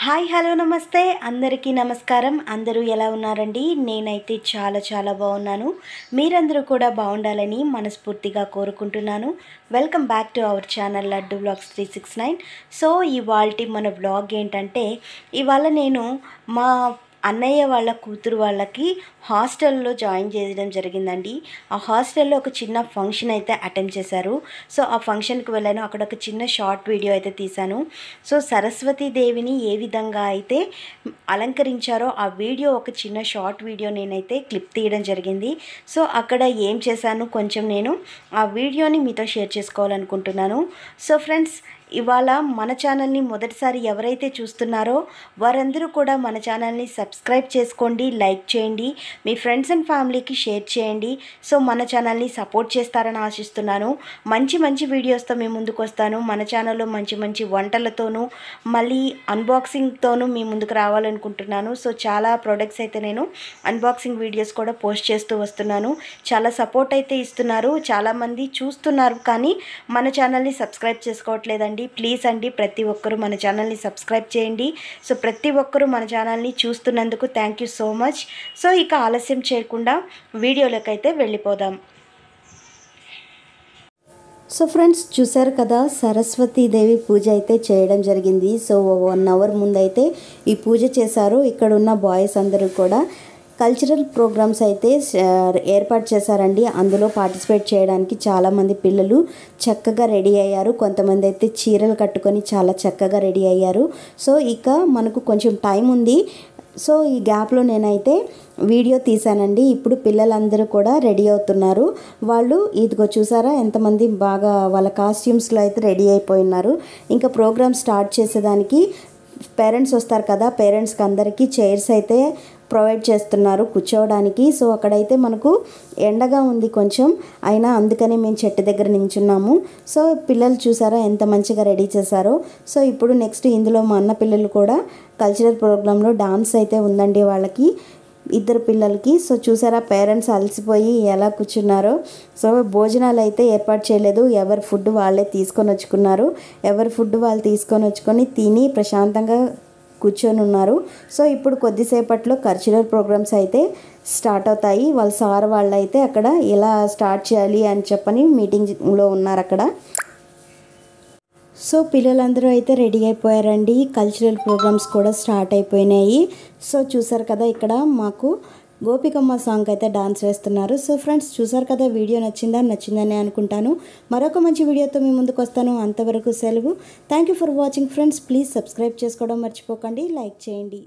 Hi hello నమస్తే అందరికీ నమస్కారం. అందరూ ఎలా ఉన్నారండి? నేనైతే చాలా బాగున్నాను. మీరందరూ కూడా బాగుండాలని మనస్ఫూర్తిగా కోరుకుంటున్నాను. Welcome back to our channel laddu vlogs 369. So ఇవాల్టి మన వ్లాగ్ ఏంటంటే, ఇవాళ నేను మా అన్నయ్య వాళ్ళ కూతురు వాళ్ళకి హాస్టల్లో జాయిన్ చేయడం జరిగిందండి. ఆ హాస్టల్లో ఒక చిన్న ఫంక్షన్ అయితే అటెండ్ చేశారు. సో ఆ ఫంక్షన్కి వెళ్ళాను. అక్కడ ఒక చిన్న షార్ట్ వీడియో అయితే తీశాను. సో సరస్వతీదేవిని ఏ విధంగా అయితే అలంకరించారో ఆ వీడియో, ఒక చిన్న షార్ట్ వీడియో నేనైతే క్లిప్ తీయడం జరిగింది. సో అక్కడ ఏం చేశాను కొంచెం నేను ఆ వీడియోని మీతో షేర్ చేసుకోవాలనుకుంటున్నాను. సో ఫ్రెండ్స్, ఇవాళ మన ఛానల్ని మొదటిసారి ఎవరైతే చూస్తున్నారో వారందరూ కూడా మన ఛానల్ని సబ్స్క్రైబ్ చేసుకోండి, లైక్ చేయండి, మీ ఫ్రెండ్స్ అండ్ ఫ్యామిలీకి షేర్ చేయండి. సో మన ఛానల్ని సపోర్ట్ చేస్తారని ఆశిస్తున్నాను. మంచి వీడియోస్తో మీ ముందుకు వస్తాను. మన ఛానల్లో మంచి వంటలతోనూ మళ్ళీ అన్బాక్సింగ్తోనూ మీ ముందుకు రావాలనుకుంటున్నాను. సో చాలా ప్రోడక్ట్స్ అయితే నేను అన్బాక్సింగ్ వీడియోస్ కూడా పోస్ట్ చేస్తూ వస్తున్నాను. చాలా సపోర్ట్ అయితే ఇస్తున్నారు, చాలామంది చూస్తున్నారు, కానీ మన ఛానల్ని సబ్స్క్రైబ్ చేసుకోవట్లేదండి. ప్లీజ్ అండి, ప్రతి ఒక్కరూ మన ఛానల్ని సబ్స్క్రైబ్ చేయండి. సో ప్రతి ఒక్కరూ మన ఛానల్ని చూస్తున్నందుకు thank you so much. So ఇక ఆలస్యం చేయకుండా వీడియోలోకి అయితే వెళ్ళిపోదాం. సో ఫ్రెండ్స్, చూసారు కదా, సరస్వతీదేవి పూజ అయితే చేయడం జరిగింది. సో 1 అవర్ ముందైతే ఈ పూజ చేశారు. ఇక్కడ ఉన్న బాయ్స్ అందరూ కూడా కల్చరల్ ప్రోగ్రామ్స్ అయితే ఏర్పాటు చేశారండి. అందులో పార్టిసిపేట్ చేయడానికి చాలామంది పిల్లలు చక్కగా రెడీ అయ్యారు. కొంతమంది అయితే చీరలు కట్టుకొని చాలా చక్కగా రెడీ అయ్యారు. సో ఇక మనకు కొంచెం టైం ఉంది. సో ఈ గ్యాప్లో నేనైతే వీడియో తీశానండి. ఇప్పుడు పిల్లలందరూ కూడా రెడీ అవుతున్నారు. వాళ్ళు ఇదిగో చూసారా ఎంతమంది బాగా వాళ్ళ కాస్ట్యూమ్స్లో అయితే రెడీ అయిపోయినారు. ఇంకా ప్రోగ్రామ్ స్టార్ట్ చేసేదానికి పేరెంట్స్ వస్తారు కదా, పేరెంట్స్కి అందరికీ చైర్స్ అయితే ప్రొవైడ్ చేస్తున్నారు కూర్చోవడానికి. సో అక్కడైతే మనకు ఎండగా ఉంది కొంచెం, అయినా అందుకని మేము చెట్టు దగ్గర నించున్నాము. సో పిల్లలు చూసారా ఎంత మంచిగా రెడీ చేశారో. సో ఇప్పుడు నెక్స్ట్ ఇందులో మా అన్న పిల్లలు కూడా కల్చరల్ ప్రోగ్రాంలో డాన్స్ అయితే ఉందండి వాళ్ళకి, 2 పిల్లలకి. సో చూసారా పేరెంట్స్ అలసిపోయి ఎలా కూర్చున్నారో. సో భోజనాలు అయితే ఏర్పాటు చేయలేదు, ఎవరి ఫుడ్ వాళ్ళే తీసుకొని వచ్చుకున్నారు. ఎవరి ఫుడ్ వాళ్ళు తీసుకొని వచ్చుకొని తిని ప్రశాంతంగా కూర్చొని ఉన్నారు. సో ఇప్పుడు కొద్దిసేపట్లో కల్చరల్ ప్రోగ్రామ్స్ అయితే స్టార్ట్ అవుతాయి. వాళ్ళ సార్ వాళ్ళు అయితే అక్కడ ఎలా స్టార్ట్ చేయాలి అని చెప్పని మీటింగ్లో ఉన్నారు అక్కడ. సో పిల్లలందరూ అయితే రెడీ అయిపోయారండి. కల్చరల్ ప్రోగ్రామ్స్ కూడా స్టార్ట్ అయిపోయినాయి. సో చూసారు కదా, ఇక్కడ మాకు గోపికమ్మ సాంగ్ అయితే డాన్స్ వేస్తున్నారు. సో ఫ్రెండ్స్, చూసారు కదా, వీడియో నచ్చిందని అనుకుంటాను. మరొక మంచి వీడియోతో మీ ముందుకు వస్తాను. అంతవరకు సెలవు. Thank you for watching friends. Please subscribe చేసుకోవడం మర్చిపోకండి, లైక్ చేయండి.